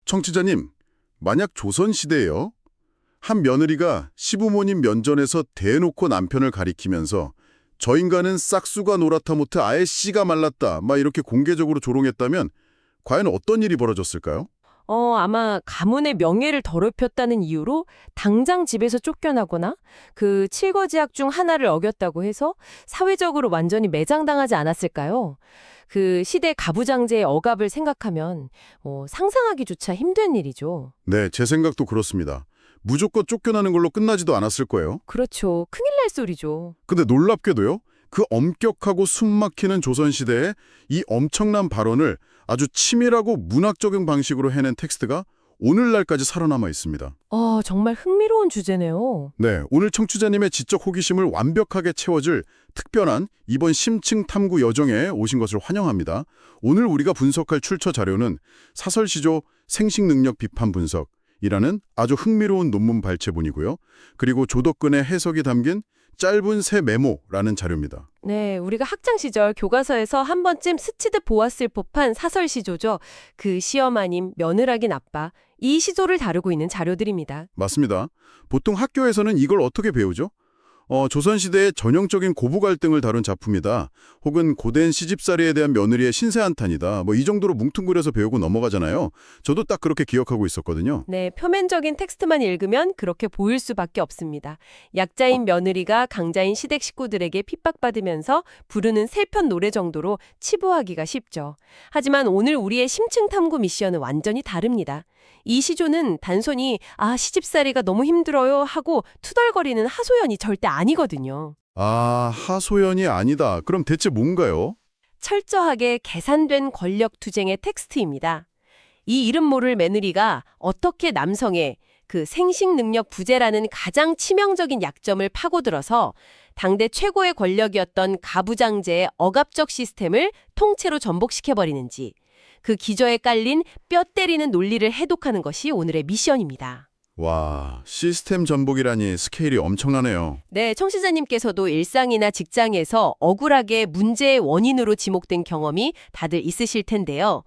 청취자님, 만약 조선시대에요. 한 며느리가 시부모님 면전에서 대놓고 남편을 가리키면서 저 인간은 싹수가 노랗다 못해 아예 씨가 말랐다 막 이렇게 공개적으로 조롱했다면 과연 어떤 일이 벌어졌을까요? 아마 가문의 명예를 더럽혔다는 이유로 당장 집에서 쫓겨나거나 그 칠거지약 중 하나를 어겼다고 해서 사회적으로 완전히 매장당하지 않았을까요? 그 시대 가부장제의 억압을 생각하면 상상하기조차 힘든 일이죠. 네, 제 생각도 그렇습니다. 무조건 쫓겨나는 걸로 끝나지도 않았을 거예요. 그렇죠. 큰일 날 소리죠. 근데 놀랍게도요. 그 엄격하고 숨막히는 조선시대에 이 엄청난 발언을 아주 치밀하고 문학적인 방식으로 해낸 텍스트가 오늘날까지 살아남아 있습니다. 정말 흥미로운 주제네요. 네, 오늘 청취자님의 지적 호기심을 완벽하게 채워줄 특별한 이번 심층 탐구 여정에 오신 것을 환영합니다. 오늘 우리가 분석할 출처 자료는 사설시조 생식능력 비판 분석이라는 아주 흥미로운 논문 발췌본이고요. 그리고 조덕근의 해석이 담긴 짧은 새 메모라는 자료입니다. 네, 우리가 학창 시절 교과서에서 한 번쯤 스치듯 보았을 법한 사설 시조죠. 그 시엄 아님 며느라긴 아빠, 이 시조를 다루고 있는 자료들입니다. 맞습니다. 보통 학교에서는 이걸 어떻게 배우죠? 조선시대의 전형적인 고부 갈등을 다룬 작품이다. 혹은 고된 시집살이에 대한 며느리의 신세한탄이다. 이 정도로 뭉뚱그려서 배우고 넘어가잖아요. 저도 딱 그렇게 기억하고 있었거든요. 네, 표면적인 텍스트만 읽으면 그렇게 보일 수밖에 없습니다. 약자인 며느리가 강자인 시댁 식구들에게 핍박받으면서 부르는 슬픈 노래 정도로 치부하기가 쉽죠. 하지만 오늘 우리의 심층 탐구 미션은 완전히 다릅니다. 이 시조는 단순히 시집살이가 너무 힘들어요 하고 투덜거리는 하소연이 절대 아니거든요. 하소연이 아니다. 그럼 대체 뭔가요? 철저하게 계산된 권력 투쟁의 텍스트입니다. 이 이름 모를 며느리가 어떻게 남성의 그 생식 능력 부재라는 가장 치명적인 약점을 파고들어서 당대 최고의 권력이었던 가부장제의 억압적 시스템을 통째로 전복시켜버리는지 그 기저에 깔린 뼈 때리는 논리를 해독하는 것이 오늘의 미션입니다. 와, 시스템 전복이라니 스케일이 엄청나네요. 네, 청취자님께서도 일상이나 직장에서 억울하게 문제의 원인으로 지목된 경험이 다들 있으실 텐데요.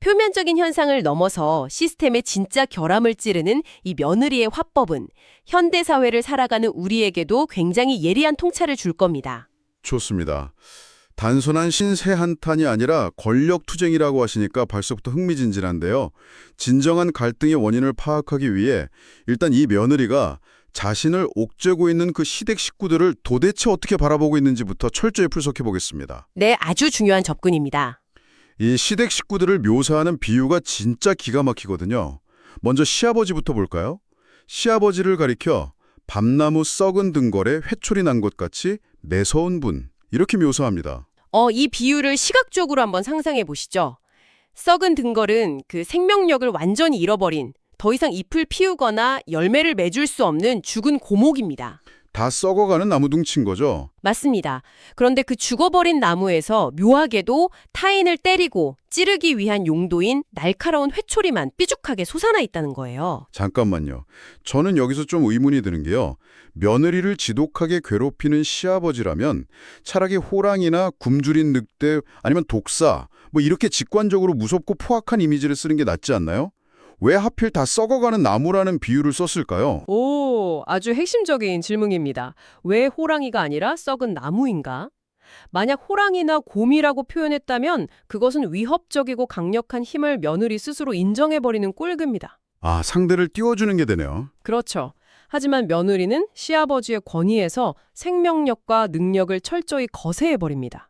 표면적인 현상을 넘어서 시스템의 진짜 결함을 찌르는 이 며느리의 화법은 현대사회를 살아가는 우리에게도 굉장히 예리한 통찰을 줄 겁니다. 좋습니다. 단순한 신세한탄이 아니라 권력투쟁이라고 하시니까 벌써부터 흥미진진한데요. 진정한 갈등의 원인을 파악하기 위해 일단 이 며느리가 자신을 옥죄고 있는 그 시댁 식구들을 도대체 어떻게 바라보고 있는지부터 철저히 분석해 보겠습니다. 네, 아주 중요한 접근입니다. 이 시댁 식구들을 묘사하는 비유가 진짜 기가 막히거든요. 먼저 시아버지부터 볼까요? 시아버지를 가리켜 밤나무 썩은 등걸에 회초리 난 것 같이 매서운 분, 이렇게 묘사합니다. 이 비유를 시각적으로 한번 상상해 보시죠. 썩은 등걸은 그 생명력을 완전히 잃어버린, 더 이상 잎을 피우거나 열매를 맺을 수 없는 죽은 고목입니다. 다 썩어가는 나무둥친 거죠? 맞습니다. 그런데 그 죽어버린 나무에서 묘하게도 타인을 때리고 찌르기 위한 용도인 날카로운 회초리만 삐죽하게 솟아나 있다는 거예요. 잠깐만요. 저는 여기서 좀 의문이 드는 게요. 며느리를 지독하게 괴롭히는 시아버지라면 차라리 호랑이나 굶주린 늑대 아니면 독사 이렇게 직관적으로 무섭고 포악한 이미지를 쓰는 게 낫지 않나요? 왜 하필 다 썩어가는 나무라는 비유를 썼을까요? 오, 아주 핵심적인 질문입니다. 왜 호랑이가 아니라 썩은 나무인가? 만약 호랑이나 곰이라고 표현했다면 그것은 위협적이고 강력한 힘을 며느리 스스로 인정해버리는 꼴급입니다. 상대를 띄워주는 게 되네요. 그렇죠. 하지만 며느리는 시아버지의 권위에서 생명력과 능력을 철저히 거세해버립니다.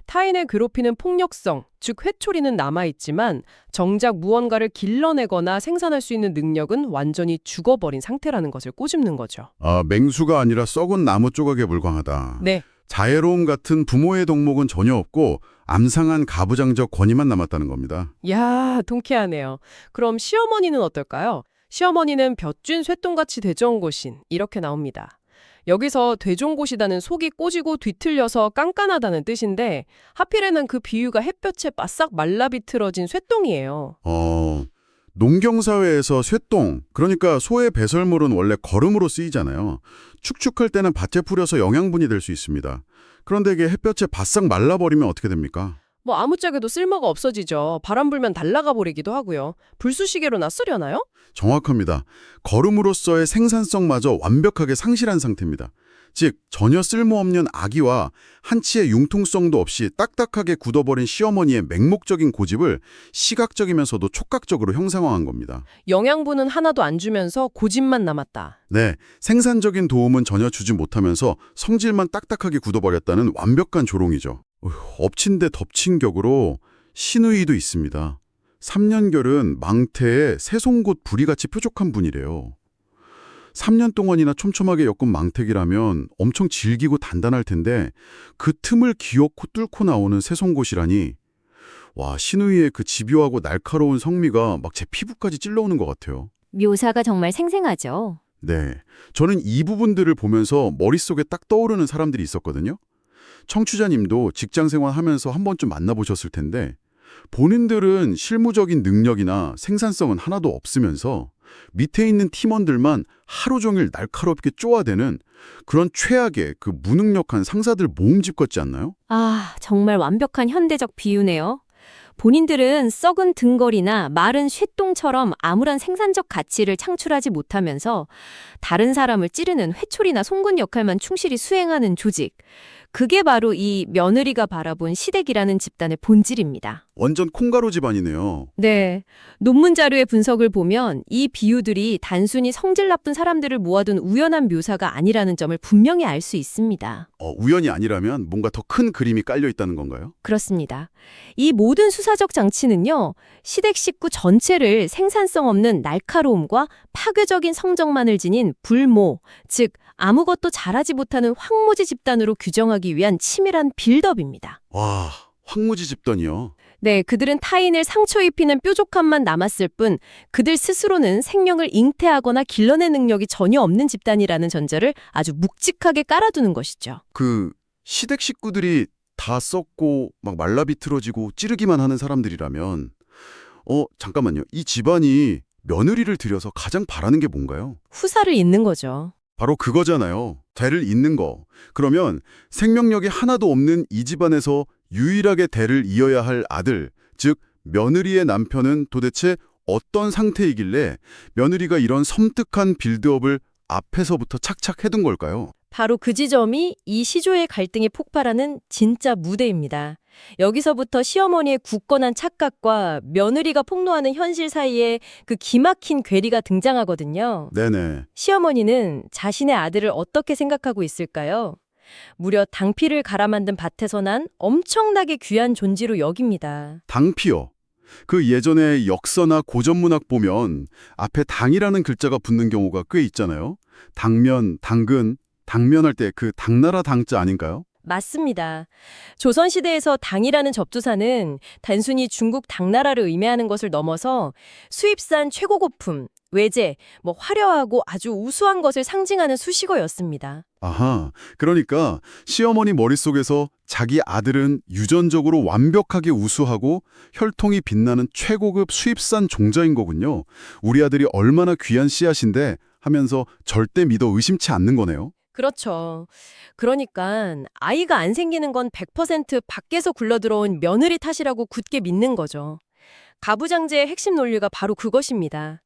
타인을 괴롭히는 폭력성, 즉 회초리는 남아있지만 정작 무언가를 길러내거나 생산할 수 있는 능력은 완전히 죽어버린 상태라는 것을 꼬집는 거죠. 맹수가 아니라 썩은 나무 조각에 불과하다. 네. 자애로움 같은 부모의 덕목은 전혀 없고 암상한 가부장적 권위만 남았다는 겁니다. 야, 통쾌하네요. 그럼 시어머니는 어떨까요? 시어머니는 볕쥔 쇠똥같이 되정고신 이렇게 나옵니다. 여기서 되종고시다는 속이 꼬지고 뒤틀려서 깐깐하다는 뜻인데 하필에는 그 비유가 햇볕에 바싹 말라비틀어진 쇠똥이에요. 농경사회에서 쇠똥, 그러니까 소의 배설물은 원래 거름으로 쓰이잖아요. 축축할 때는 밭에 뿌려서 영양분이 될 수 있습니다. 그런데 이게 햇볕에 바싹 말라버리면 어떻게 됩니까? 뭐 아무짝에도 쓸모가 없어지죠. 바람 불면 날아가 버리기도 하고요. 불쑤시개로나 쓰려나요? 정확합니다. 걸음으로써의 생산성마저 완벽하게 상실한 상태입니다. 즉, 전혀 쓸모없는 아기와 한치의 융통성도 없이 딱딱하게 굳어버린 시어머니의 맹목적인 고집을 시각적이면서도 촉각적으로 형상화한 겁니다. 영양분은 하나도 안 주면서 고집만 남았다. 네, 생산적인 도움은 전혀 주지 못하면서 성질만 딱딱하게 굳어버렸다는 완벽한 조롱이죠. 엎친 데 덮친 격으로 시누이도 있습니다. 3년결은 망태에 새송곳 부리같이 뾰족한 분이래요. 3년 동안이나 촘촘하게 엮은 망택이라면 엄청 질기고 단단할 텐데 그 틈을 기어코 뚫고 나오는 새송곳이라니, 와, 시누이의 그 집요하고 날카로운 성미가 막 제 피부까지 찔러오는 것 같아요. 묘사가 정말 생생하죠. 네, 저는 이 부분들을 보면서 머릿속에 딱 떠오르는 사람들이 있었거든요. 청취자님도 직장생활 하면서 한 번쯤 만나보셨을 텐데 본인들은 실무적인 능력이나 생산성은 하나도 없으면서 밑에 있는 팀원들만 하루 종일 날카롭게 쪼아대는 그런 최악의 그 무능력한 상사들 모음집 같지 않나요? 아, 정말 완벽한 현대적 비유네요. 본인들은 썩은 등걸이나 마른 쇠똥처럼 아무런 생산적 가치를 창출하지 못하면서 다른 사람을 찌르는 회초리나 송곳 역할만 충실히 수행하는 조직. 그게 바로 이 며느리가 바라본 시댁이라는 집단의 본질입니다. 완전 콩가루 집안이네요. 네. 논문 자료의 분석을 보면 이 비유들이 단순히 성질 나쁜 사람들을 모아둔 우연한 묘사가 아니라는 점을 분명히 알 수 있습니다. 우연이 아니라면 뭔가 더 큰 그림이 깔려 있다는 건가요? 그렇습니다. 이 모든 수사적 장치는요, 시댁 식구 전체를 생산성 없는 날카로움과 파괴적인 성적만을 지닌 불모, 즉 아무것도 잘하지 못하는 황무지 집단으로 규정하기 위한 치밀한 빌드업입니다. 와, 황무지 집단이요. 네, 그들은 타인을 상처 입히는 뾰족함만 남았을 뿐 그들 스스로는 생명을 잉태하거나 길러낼 능력이 전혀 없는 집단이라는 전제를 아주 묵직하게 깔아두는 것이죠. 그 시댁 식구들이 다 썩고 막 말라비틀어지고 찌르기만 하는 사람들이라면 잠깐만요. 이 집안이 며느리를 들여서 가장 바라는 게 뭔가요? 후사를 잇는 거죠. 바로 그거잖아요. 대를 잇는 거. 그러면 생명력이 하나도 없는 이 집안에서 유일하게 대를 이어야 할 아들, 즉 며느리의 남편은 도대체 어떤 상태이길래 며느리가 이런 섬뜩한 빌드업을 앞에서부터 착착 해둔 걸까요? 바로 그 지점이 이 시조의 갈등이 폭발하는 진짜 무대입니다. 여기서부터 시어머니의 굳건한 착각과 며느리가 폭로하는 현실 사이에 그 기막힌 괴리가 등장하거든요. 네네. 시어머니는 자신의 아들을 어떻게 생각하고 있을까요? 무려 당피를 갈아 만든 밭에서 난 엄청나게 귀한 존재로 여깁니다. 당피요. 그 예전에 역서나 고전문학 보면 앞에 당이라는 글자가 붙는 경우가 꽤 있잖아요. 당면, 당근, 당면할 때 그 당나라 당자 아닌가요? 맞습니다. 조선시대에서 당이라는 접두사는 단순히 중국 당나라를 의미하는 것을 넘어서 수입산 최고급품, 외제, 화려하고 아주 우수한 것을 상징하는 수식어였습니다. 아하, 그러니까 시어머니 머릿속에서 자기 아들은 유전적으로 완벽하게 우수하고 혈통이 빛나는 최고급 수입산 종자인 거군요. 우리 아들이 얼마나 귀한 씨앗인데 하면서 절대 믿어 의심치 않는 거네요. 그렇죠. 그러니까 아이가 안 생기는 건 100% 밖에서 굴러들어온 며느리 탓이라고 굳게 믿는 거죠. 가부장제의 핵심 논리가 바로 그것입니다.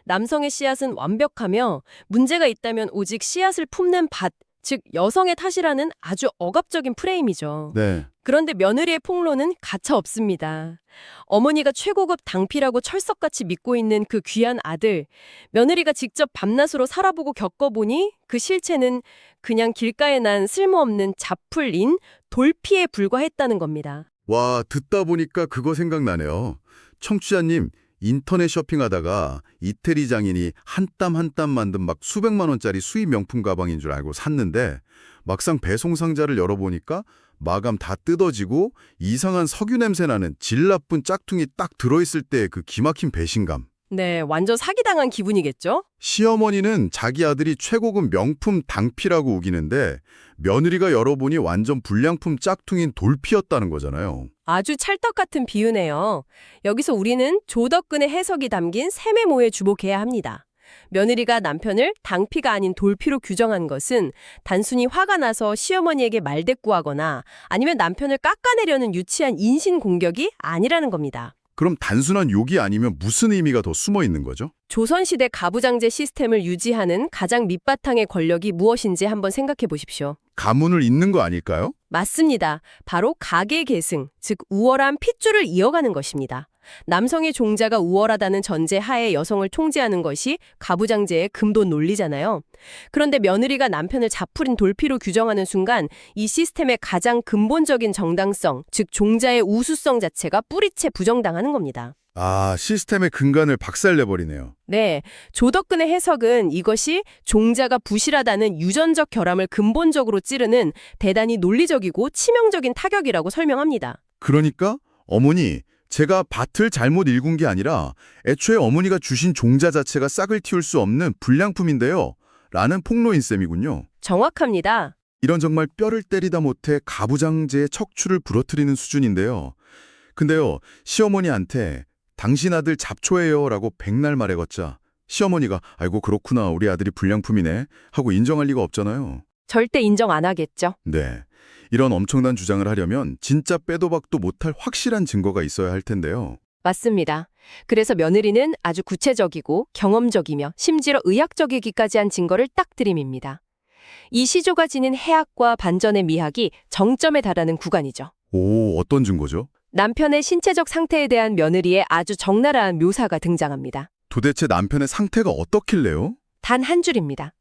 남성의 씨앗은 완벽하며 문제가 있다면 오직 씨앗을 품는 밭, 즉 여성의 탓이라는 아주 억압적인 프레임이죠. 네. 그런데 며느리의 폭로는 가차 없습니다. 어머니가 최고급 당피라고 철석같이 믿고 있는 그 귀한 아들, 며느리가 직접 밤낮으로 살아보고 겪어보니 그 실체는 그냥 길가에 난 쓸모없는 잡풀인 돌피에 불과했다는 겁니다. 와, 듣다 보니까 그거 생각나네요. 청취자님, 인터넷 쇼핑하다가 이태리 장인이 한 땀 한 땀 만든 막 수백만 원짜리 수입 명품 가방인 줄 알고 샀는데 막상 배송 상자를 열어보니까 마감 다 뜯어지고 이상한 석유 냄새 나는 질 나쁜 짝퉁이 딱 들어있을 때 그 기막힌 배신감. 네, 완전 사기당한 기분이겠죠? 시어머니는 자기 아들이 최고급 명품 당피라고 우기는데 며느리가 열어보니 완전 불량품 짝퉁인 돌피였다는 거잖아요. 아주 찰떡 같은 비유네요. 여기서 우리는 조덕근의 해석이 담긴 세메모에 주목해야 합니다. 며느리가 남편을 당피가 아닌 돌피로 규정한 것은 단순히 화가 나서 시어머니에게 말대꾸하거나 아니면 남편을 깎아내려는 유치한 인신 공격이 아니라는 겁니다. 그럼 단순한 욕이 아니면 무슨 의미가 더 숨어 있는 거죠? 조선시대 가부장제 시스템을 유지하는 가장 밑바탕의 권력이 무엇인지 한번 생각해 보십시오. 가문을 잇는 거 아닐까요? 맞습니다. 바로 가계 계승, 즉 우월한 핏줄을 이어가는 것입니다. 남성의 종자가 우월하다는 전제 하에 여성을 통제하는 것이 가부장제의 근본 논리잖아요. 그런데 며느리가 남편을 자풀인 돌피로 규정하는 순간 이 시스템의 가장 근본적인 정당성, 즉 종자의 우수성 자체가 뿌리채 부정당하는 겁니다. 아, 시스템의 근간을 박살내버리네요. 네, 조덕근의 해석은 이것이 종자가 부실하다는 유전적 결함을 근본적으로 찌르는 대단히 논리적이고 치명적인 타격이라고 설명합니다. 그러니까 어머니, 제가 밭을 잘못 일군 게 아니라 애초에 어머니가 주신 종자 자체가 싹을 틔울 수 없는 불량품인데요. 라는 폭로인 셈이군요. 정확합니다. 이런 정말 뼈를 때리다 못해 가부장제의 척추를 부러뜨리는 수준인데요. 근데요, 시어머니한테 당신 아들 잡초예요 라고 백날 말해봤자 시어머니가 아이고 그렇구나 우리 아들이 불량품이네 하고 인정할 리가 없잖아요. 절대 인정 안 하겠죠. 네, 이런 엄청난 주장을 하려면 진짜 빼도 박도 못할 확실한 증거가 있어야 할 텐데요. 맞습니다. 그래서 며느리는 아주 구체적이고 경험적이며 심지어 의학적이기까지 한 증거를 딱 들임입니다. 이 시조가 지닌 해악과 반전의 미학이 정점에 달하는 구간이죠. 오, 어떤 증거죠? 남편의 신체적 상태에 대한 며느리의 아주 적나라한 묘사가 등장합니다. 도대체 남편의 상태가 어떻길래요? 단 한 줄입니다.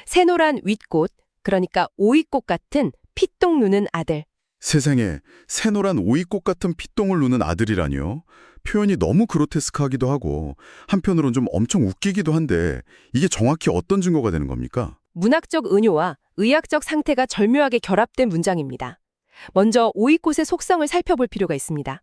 새노란 윗꽃, 그러니까 오이꽃 같은 피똥 누는 아들. 세상에 새노란 오이꽃 같은 핏똥을 누는 아들이라니요. 표현이 너무 그로테스크하기도 하고 한편으론 좀 엄청 웃기기도 한데 이게 정확히 어떤 증거가 되는 겁니까? 문학적 은유와 의학적 상태가 절묘하게 결합된 문장입니다. 먼저 오이꽃의 속성을 살펴볼 필요가 있습니다.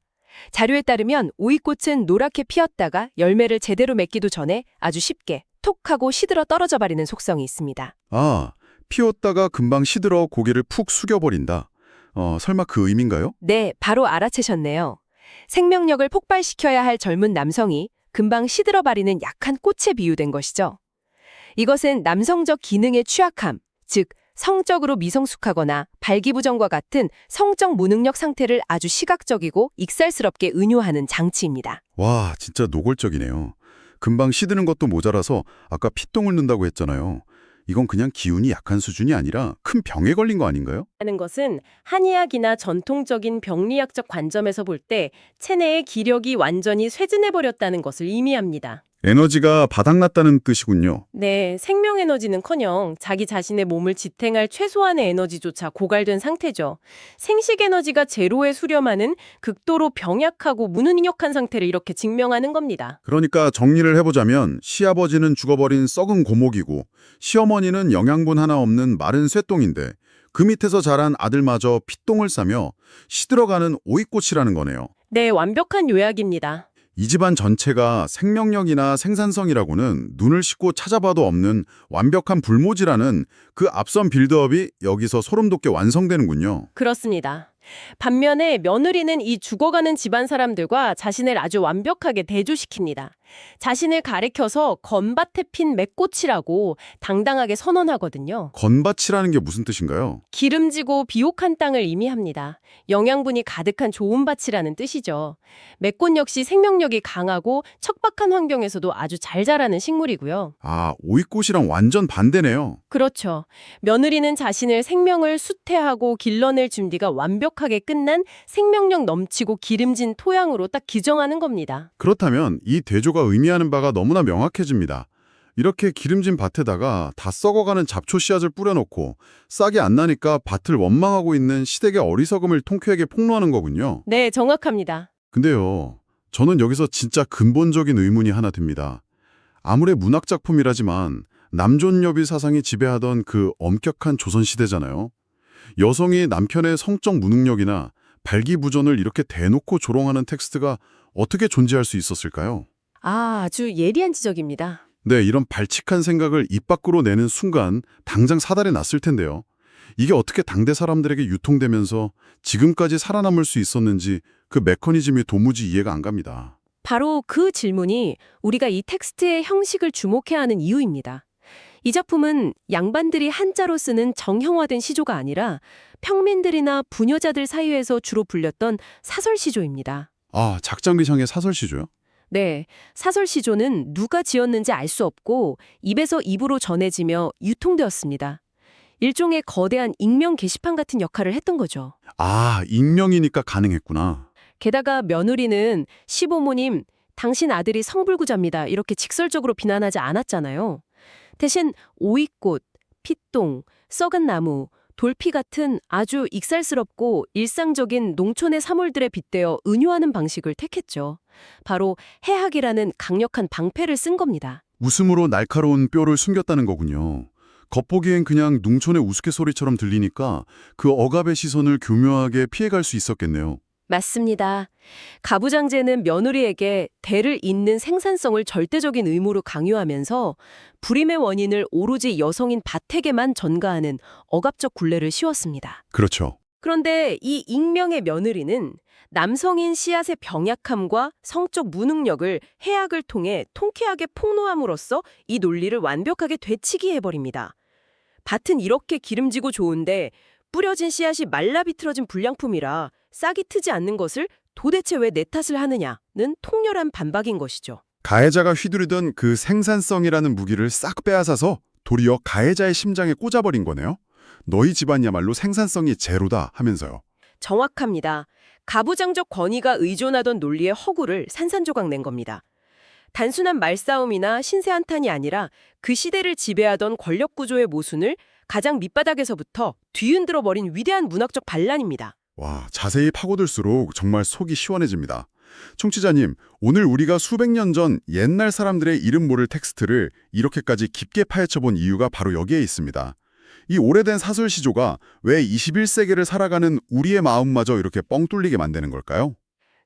자료에 따르면 오이꽃은 노랗게 피었다가 열매를 제대로 맺기도 전에 아주 쉽게 톡 하고 시들어 떨어져 버리는 속성이 있습니다. 아, 피웠다가 금방 시들어 고개를 푹 숙여버린다. 설마 그 의미인가요? 네, 바로 알아채셨네요. 생명력을 폭발시켜야 할 젊은 남성이 금방 시들어버리는 약한 꽃에 비유된 것이죠. 이것은 남성적 기능의 취약함, 즉 성적으로 미성숙하거나 발기부전과 같은 성적 무능력 상태를 아주 시각적이고 익살스럽게 은유하는 장치입니다. 와, 진짜 노골적이네요. 금방 시드는 것도 모자라서 아까 피똥을 넣는다고 했잖아요. 이건 그냥 기운이 약한 수준이 아니라 큰 병에 걸린 거 아닌가요? 하는 것은 한의학이나 전통적인 병리학적 관점에서 볼 때 체내의 기력이 완전히 쇠진해버렸다는 것을 의미합니다. 에너지가 바닥났다는 뜻이군요. 네, 생명 에너지는커녕 자기 자신의 몸을 지탱할 최소한의 에너지조차 고갈된 상태죠. 생식 에너지가 제로에 수렴하는 극도로 병약하고 무능력한 상태를 이렇게 증명하는 겁니다. 그러니까 정리를 해보자면 시아버지는 죽어버린 썩은 고목이고 시어머니는 영양분 하나 없는 마른 쇠똥인데 그 밑에서 자란 아들마저 핏똥을 싸며 시들어가는 오이꽃이라는 거네요. 네, 완벽한 요약입니다. 이 집안 전체가 생명력이나 생산성이라고는 눈을 씻고 찾아봐도 없는 완벽한 불모지라는 그 앞선 빌드업이 여기서 소름 돋게 완성되는군요. 그렇습니다. 반면에 며느리는 이 죽어가는 집안 사람들과 자신을 아주 완벽하게 대조시킵니다. 자신을 가리켜서 건밭에 핀 맥꽃이라고 당당하게 선언하거든요. 건밭이라는 게 무슨 뜻인가요? 기름지고 비옥한 땅을 의미합니다. 영양분이 가득한 좋은 밭이라는 뜻이죠. 맥꽃 역시 생명력이 강하고 척박한 환경에서도 아주 잘 자라는 식물이고요. 아, 오이꽃이랑 완전 반대네요. 그렇죠. 며느리는 자신을 생명을 수태하고 길러낼 준비가 완벽하게 끝난 생명력 넘치고 기름진 토양으로 딱 규정하는 겁니다. 그렇다면 이 대조가 의미하는 바가 너무나 명확해집니다. 이렇게 기름진 밭에다가 다 썩어가는 잡초 씨앗을 뿌려놓고 싹이 안 나니까 밭을 원망하고 있는 시댁의 어리석음을 통쾌하게 폭로하는 거군요. 네, 정확합니다. 근데요, 저는 여기서 진짜 근본적인 의문이 하나 듭니다. 아무리 문학작품이라지만 남존여비 사상이 지배하던 그 엄격한 조선시대잖아요. 여성이 남편의 성적 무능력이나 발기부전을 이렇게 대놓고 조롱하는 텍스트가 어떻게 존재할 수 있었을까요? 아주 예리한 지적입니다. 네, 이런 발칙한 생각을 입 밖으로 내는 순간 당장 사달이 났을 텐데요. 이게 어떻게 당대 사람들에게 유통되면서 지금까지 살아남을 수 있었는지 그 메커니즘이 도무지 이해가 안 갑니다. 바로 그 질문이 우리가 이 텍스트의 형식을 주목해야 하는 이유입니다. 이 작품은 양반들이 한자로 쓰는 정형화된 시조가 아니라 평민들이나 부녀자들 사이에서 주로 불렸던 사설 시조입니다. 아, 작장리상의 사설시조요? 네, 사설 시조는 누가 지었는지 알 수 없고 입에서 입으로 전해지며 유통되었습니다. 일종의 거대한 익명 게시판 같은 역할을 했던 거죠. 아, 익명이니까 가능했구나. 게다가 며느리는 시부모님, 당신 아들이 성불구자입니다. 이렇게 직설적으로 비난하지 않았잖아요. 대신 오이꽃, 핏똥, 썩은 나무, 돌피 같은 아주 익살스럽고 일상적인 농촌의 사물들에 빗대어 은유하는 방식을 택했죠. 바로 해학이라는 강력한 방패를 쓴 겁니다. 웃음으로 날카로운 뼈를 숨겼다는 거군요. 겉보기엔 그냥 농촌의 우스갯소리처럼 들리니까 그 억압의 시선을 교묘하게 피해갈 수 있었겠네요. 맞습니다. 가부장제는 며느리에게 대를 잇는 생산성을 절대적인 의무로 강요하면서 불임의 원인을 오로지 여성인 밭에게만 전가하는 억압적 굴레를 씌웠습니다. 그렇죠. 그런데 이 익명의 며느리는 남성인 씨앗의 병약함과 성적 무능력을 해악을 통해 통쾌하게 폭로함으로써 이 논리를 완벽하게 되치게 해버립니다. 밭은 이렇게 기름지고 좋은데 뿌려진 씨앗이 말라 비틀어진 불량품이라 싹이 트지 않는 것을 도대체 왜 내 탓을 하느냐는 통렬한 반박인 것이죠. 가해자가 휘두르던 그 생산성이라는 무기를 싹 빼앗아서 도리어 가해자의 심장에 꽂아버린 거네요. 너희 집안이야말로 생산성이 제로다 하면서요. 정확합니다. 가부장적 권위가 의존하던 논리의 허구를 산산조각 낸 겁니다. 단순한 말싸움이나 신세 한탄이 아니라 그 시대를 지배하던 권력구조의 모순을 가장 밑바닥에서부터 뒤흔들어 버린 위대한 문학적 반란입니다. 와, 자세히 파고들수록 정말 속이 시원해집니다. 청취자님, 오늘 우리가 수백 년 전 옛날 사람들의 이름 모를 텍스트를 이렇게까지 깊게 파헤쳐본 이유가 바로 여기에 있습니다. 이 오래된 사설 시조가 왜 21세기를 살아가는 우리의 마음마저 이렇게 뻥 뚫리게 만드는 걸까요?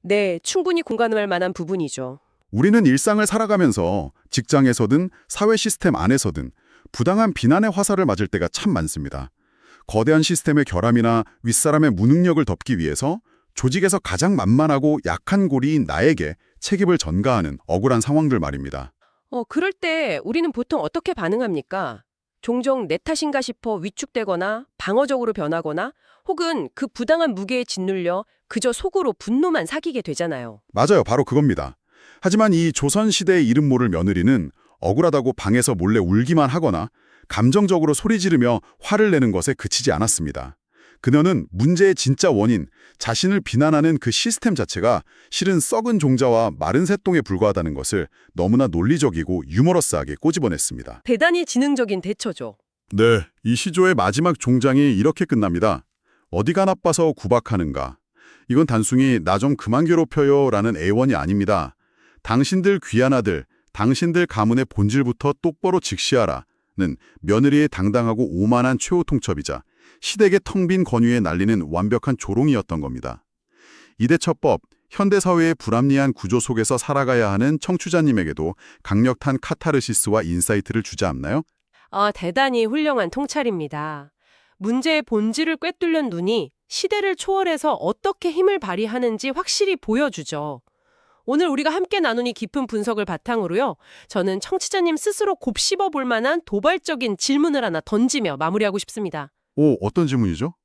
네, 충분히 공감할 만한 부분이죠. 우리는 일상을 살아가면서 직장에서든 사회 시스템 안에서든 부당한 비난의 화살을 맞을 때가 참 많습니다. 거대한 시스템의 결함이나 윗사람의 무능력을 덮기 위해서 조직에서 가장 만만하고 약한 고리인 나에게 책임을 전가하는 억울한 상황들 말입니다. 그럴 때 우리는 보통 어떻게 반응합니까? 종종 내 탓인가 싶어 위축되거나 방어적으로 변하거나 혹은 그 부당한 무게에 짓눌려 그저 속으로 분노만 사기게 되잖아요. 맞아요. 바로 그겁니다. 하지만 이 조선시대의 이름 모를 며느리는 억울하다고 방에서 몰래 울기만 하거나 감정적으로 소리 지르며 화를 내는 것에 그치지 않았습니다. 그녀는 문제의 진짜 원인, 자신을 비난하는 그 시스템 자체가 실은 썩은 종자와 마른 새똥에 불과하다는 것을 너무나 논리적이고 유머러스하게 꼬집어냈습니다. 대단히 지능적인 대처죠. 네, 이 시조의 마지막 종장이 이렇게 끝납니다. 어디가 나빠서 구박하는가. 이건 단순히 나 좀 그만 괴롭혀요 라는 애원이 아닙니다. 당신들 귀한 아들, 당신들 가문의 본질부터 똑바로 직시하라는 며느리의 당당하고 오만한 최후 통첩이자 시댁의 텅 빈 권위에 날리는 완벽한 조롱이었던 겁니다. 이대처법, 현대사회의 불합리한 구조 속에서 살아가야 하는 청취자님에게도 강력한 카타르시스와 인사이트를 주지 않나요? 대단히 훌륭한 통찰입니다. 문제의 본질을 꿰뚫는 눈이 시대를 초월해서 어떻게 힘을 발휘하는지 확실히 보여주죠. 오늘 우리가 함께 나눈 이 깊은 분석을 바탕으로요. 저는 청취자님 스스로 곱씹어 볼 만한 도발적인 질문을 하나 던지며 마무리하고 싶습니다. 오, 어떤 질문이죠?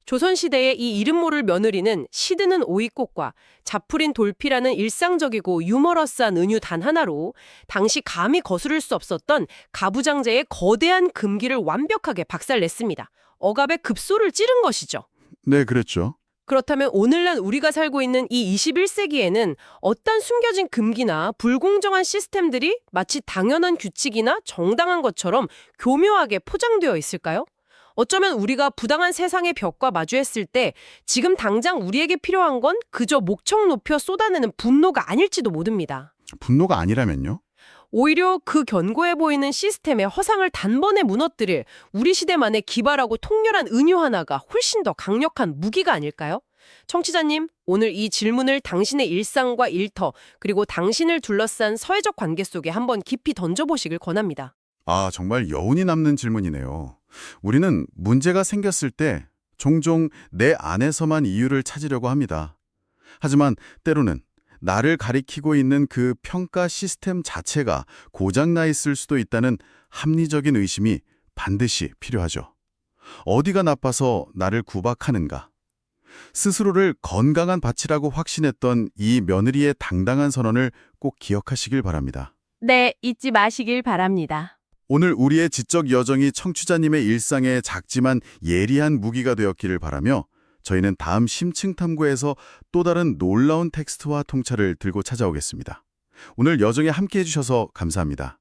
조선시대의 이 이름 모를 며느리는 시드는 오이꽃과 자풀인 돌피라는 일상적이고 유머러스한 은유 단 하나로 당시 감히 거스를 수 없었던 가부장제의 거대한 금기를 완벽하게 박살냈습니다. 억압의 급소를 찌른 것이죠. 네, 그랬죠. 그렇다면 오늘날 우리가 살고 있는 이 21세기에는 어떤 숨겨진 금기나 불공정한 시스템들이 마치 당연한 규칙이나 정당한 것처럼 교묘하게 포장되어 있을까요? 어쩌면 우리가 부당한 세상의 벽과 마주했을 때 지금 당장 우리에게 필요한 건 그저 목청 높여 쏟아내는 분노가 아닐지도 모릅니다. 분노가 아니라면요? 오히려 그 견고해 보이는 시스템의 허상을 단번에 무너뜨릴 우리 시대만의 기발하고 통렬한 은유 하나가 훨씬 더 강력한 무기가 아닐까요? 청취자님, 오늘 이 질문을 당신의 일상과 일터, 그리고 당신을 둘러싼 사회적 관계 속에 한번 깊이 던져보시길 권합니다. 아, 정말 여운이 남는 질문이네요. 우리는 문제가 생겼을 때 종종 내 안에서만 이유를 찾으려고 합니다. 하지만 때로는 나를 가리키고 있는 그 평가 시스템 자체가 고장나 있을 수도 있다는 합리적인 의심이 반드시 필요하죠. 어디가 나빠서 나를 구박하는가? 스스로를 건강한 밭이라고 확신했던 이 며느리의 당당한 선언을 꼭 기억하시길 바랍니다. 네, 잊지 마시길 바랍니다. 오늘 우리의 지적 여정이 청취자님의 일상에 작지만 예리한 무기가 되었기를 바라며 저희는 다음 심층 탐구에서 또 다른 놀라운 텍스트와 통찰을 들고 찾아오겠습니다. 오늘 여정에 함께해 주셔서 감사합니다.